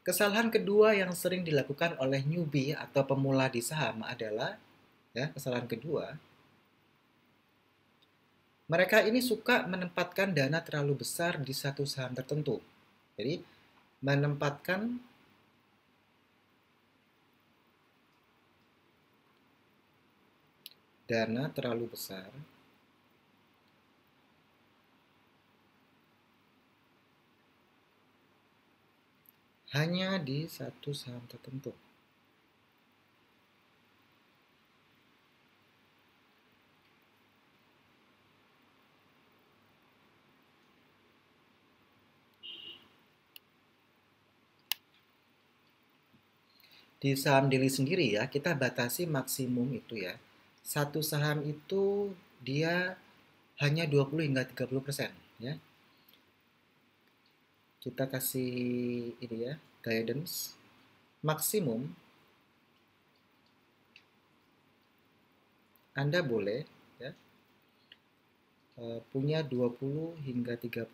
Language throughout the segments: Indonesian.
Kesalahan kedua yang sering dilakukan oleh newbie atau pemula di saham adalah, ya, kesalahan kedua, mereka ini suka menempatkan dana terlalu besar di satu saham tertentu. Jadi, menempatkan dana terlalu besar hanya di satu saham tertentu. Di saham daily sendiri ya, kita batasi maksimum itu ya. Satu saham itu dia hanya 20 hingga 30% ya. Kita kasih ini ya, guidance maksimum Anda boleh ya punya 20 hingga 30%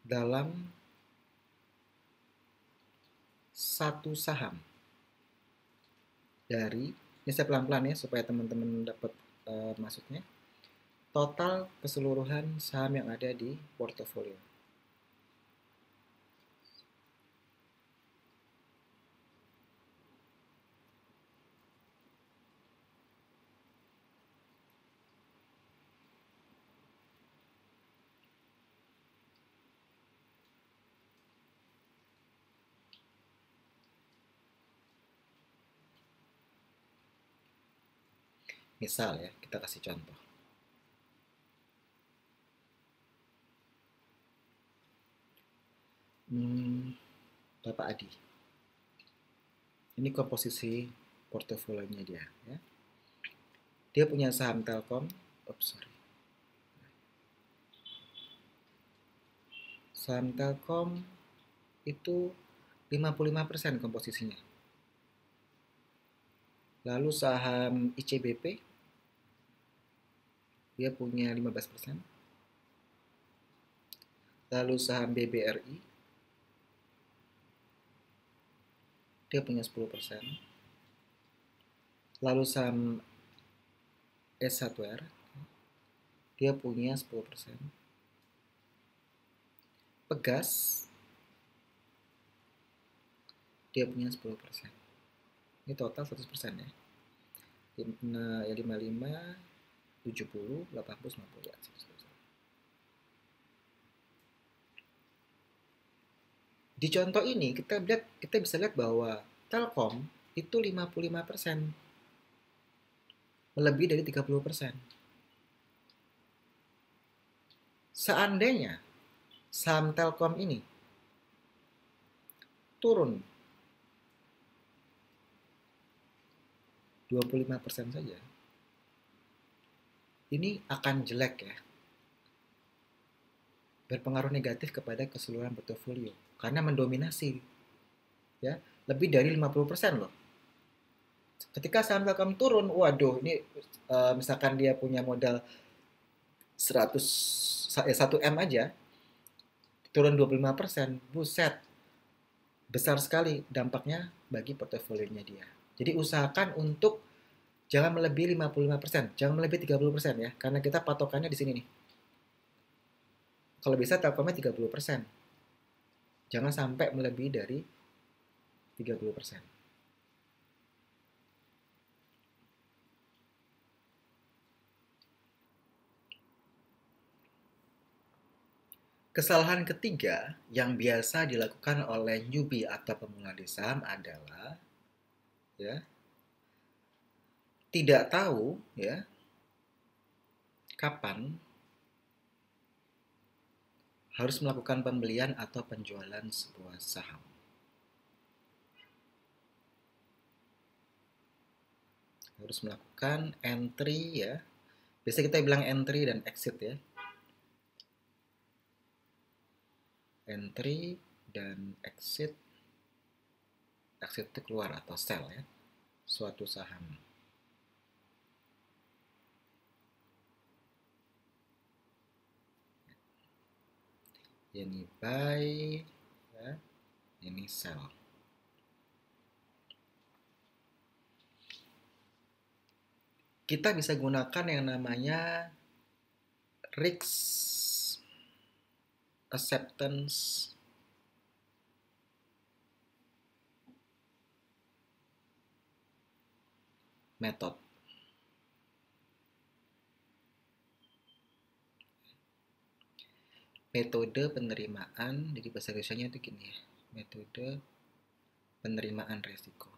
dalam satu saham dari, ini saya pelan-pelan ya supaya teman-teman dapat maksudnya, total keseluruhan saham yang ada di portofolio. Misal ya, kita kasih contoh. Bapak Adi. Ini komposisi portofolionya dia ya. Dia punya saham Telkom, saham Telkom itu 55% komposisinya. Lalu saham ICBP dia punya 15%. Lalu saham BBRI dia punya 10%. Lalu saham S1R dia punya 10%. Pegas dia punya 10%. Ini total 100% ya. 55, 70, 80, 90 ya. Di contoh ini kita bisa lihat bahwa Telkom itu 55%, melebihi dari 30%. Seandainya saham Telkom ini turun 25% saja, ini akan jelek ya, berpengaruh negatif kepada keseluruhan portofolio karena mendominasi ya, lebih dari 50% loh. Ketika saham Telkom turun, waduh, ini misalkan dia punya modal 1 M aja, turun 25%, buset, besar sekali dampaknya bagi portofolionya dia. Jadi usahakan untuk jangan melebihi 55%, jangan melebihi 30% ya, karena kita patokannya di sini nih. Kalau bisa Telkomnya 30%. Jangan sampai melebihi dari 30%. Kesalahan ketiga yang biasa dilakukan oleh newbie atau pemula di saham adalah ya, tidak tahu ya kapan harus melakukan pembelian atau penjualan sebuah saham. Harus melakukan entry ya. Biasa kita bilang entry dan exit ya. Entry dan exit. Exit itu keluar atau sell ya. Suatu saham. Ini buy, ya. Ini sell. Kita bisa gunakan yang namanya risk acceptance method. Metode penerimaan, jadi bahasa Indonesia itu gini ya, metode penerimaan resiko.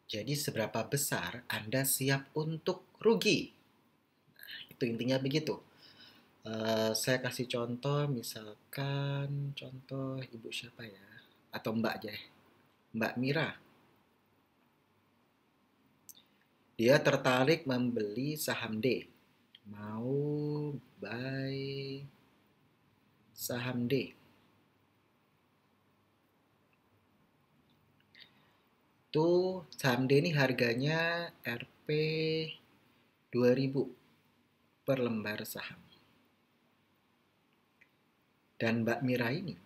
Jadi seberapa besar Anda siap untuk rugi? Itu intinya begitu. Saya kasih contoh, misalkan contoh ibu siapa ya? Atau mbak aja, Mbak Mira. Dia tertarik membeli saham D. Mau buy saham D. Tuh saham D ini harganya Rp 2000 per lembar saham. Dan Mbak Mira ini,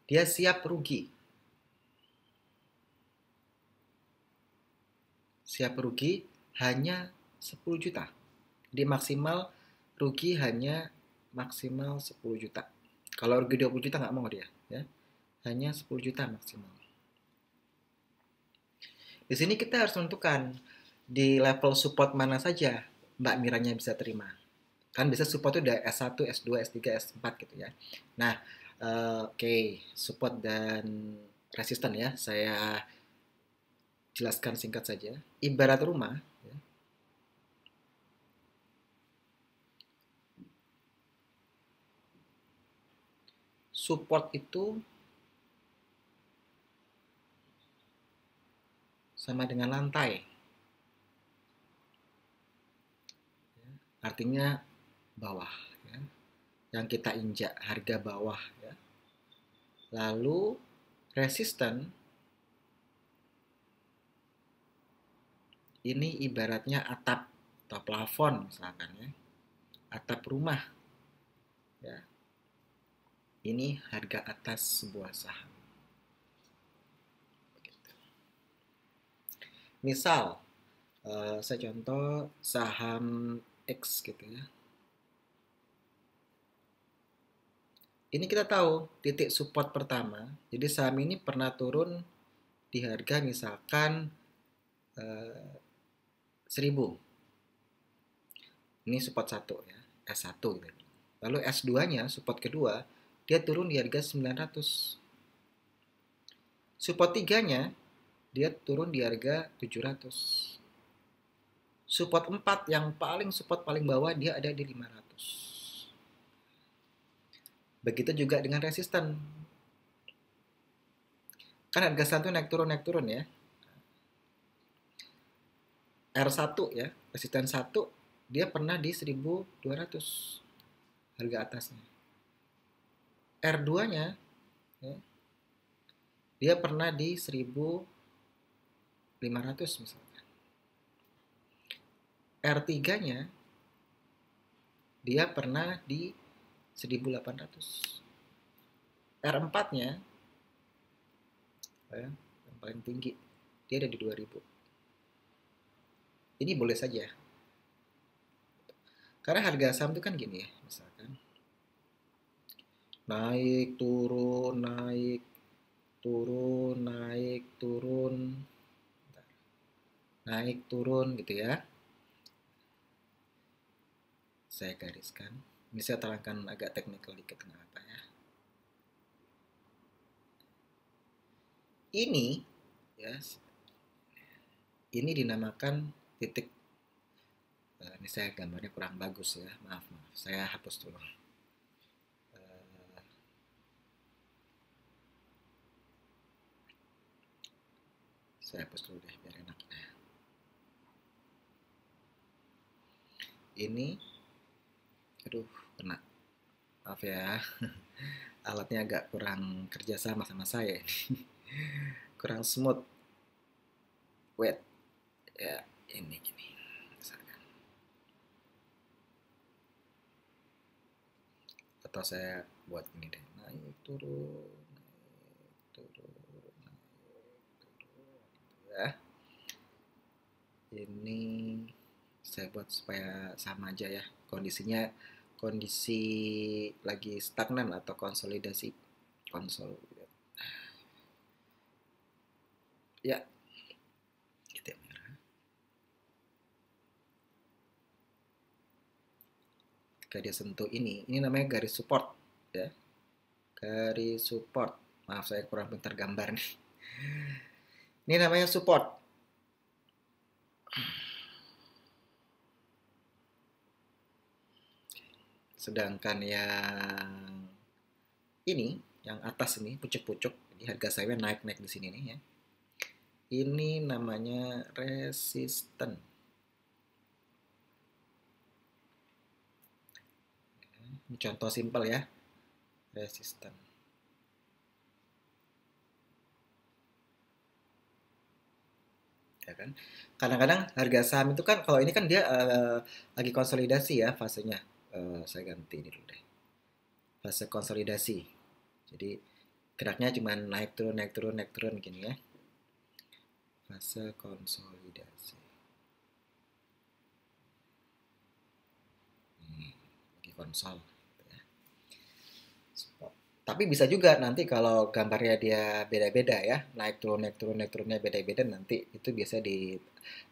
dia siap rugi. Siap rugi hanya 10 juta. Jadi maksimal rugi hanya maksimal 10 juta. Kalau rugi 20 juta nggak mau dia, ya. Hanya 10 juta maksimal. Di sini kita harus tentukan di level support mana saja Mbak Miranya bisa terima. Kan bisa support itu udah S1, S2, S3, S4 gitu ya. Nah, oke, support dan resisten ya. Saya jelaskan singkat saja. Ibarat rumah, ya, support itu sama dengan lantai. Artinya bawah, ya, yang kita injak harga bawah, ya. Lalu resisten ini ibaratnya atap atau plafon misalkan ya, atap rumah, ya. Ini harga atas sebuah saham. Misal saya contoh saham X gitu ya. Ini kita tahu titik support pertama. Jadi saham ini pernah turun di harga misalkan 1000. Ini support 1 ya, S1 gitu. Lalu S2-nya, support kedua, dia turun di harga 900. Support 3-nya, dia turun di harga 700. Support 4 yang support paling bawah dia ada di 500. Begitu juga dengan resisten. Kan harga satu naik turun ya. R1 ya, resisten 1 dia pernah di 1200 harga atasnya. R2-nya ya, dia pernah di 1500 misalnya. R3-nya dia pernah di 1800. R4-nya ya, yang paling tinggi dia ada di 2000. Ini boleh saja. Karena harga saham itu kan gini ya, misalkan naik, turun, naik, turun, naik, turun, naik, turun gitu ya. Saya gariskan. Ini saya terangkan agak teknikal dikit kenapa ya. Ini ya, ini dinamakan titik. Ini saya gambarnya kurang bagus ya, maaf. Saya hapus dulu. Saya hapus dulu deh biar enak. Ini, aduh, kena. Maaf ya, alatnya agak kurang kerjasama sama saya ini. kurang smooth. Wait, ya ini gini. Misalkan. Atau saya buat ini deh, naik turun, ya. Ini saya buat supaya sama aja ya kondisinya, kondisi lagi stagnan atau konsolidasi konsol ya gitu ya. Ketika dia sentuh ini namanya garis support ya, garis support. Maaf saya kurang pintar gambar nih. Ini namanya support. Sedangkan yang ini, yang atas ini pucuk-pucuk, ini harga saya naik-naik di sini nih ya. Ini namanya resisten. Ini contoh simpel ya, resisten. Ya kan? Kadang-kadang harga saham itu kan kalau ini kan dia lagi konsolidasi ya fasenya. Saya ganti ini dulu deh. Fase konsolidasi. Jadi geraknya cuma naik turun naik turun naik turun gini ya. Fase konsolidasi. Lagi konsol. Gitu ya. Tapi bisa juga nanti kalau gambarnya dia beda-beda ya, naik turun naik turun naik turunnya beda-beda, nanti itu biasa di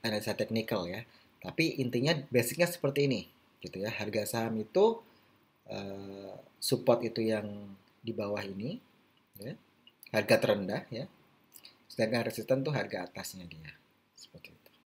analisa teknikal ya. Tapi intinya basicnya seperti ini gitu ya. Harga saham itu support itu yang di bawah ini ya, harga terendah ya. Sedangkan resisten tuh harga atasnya dia. Seperti itu.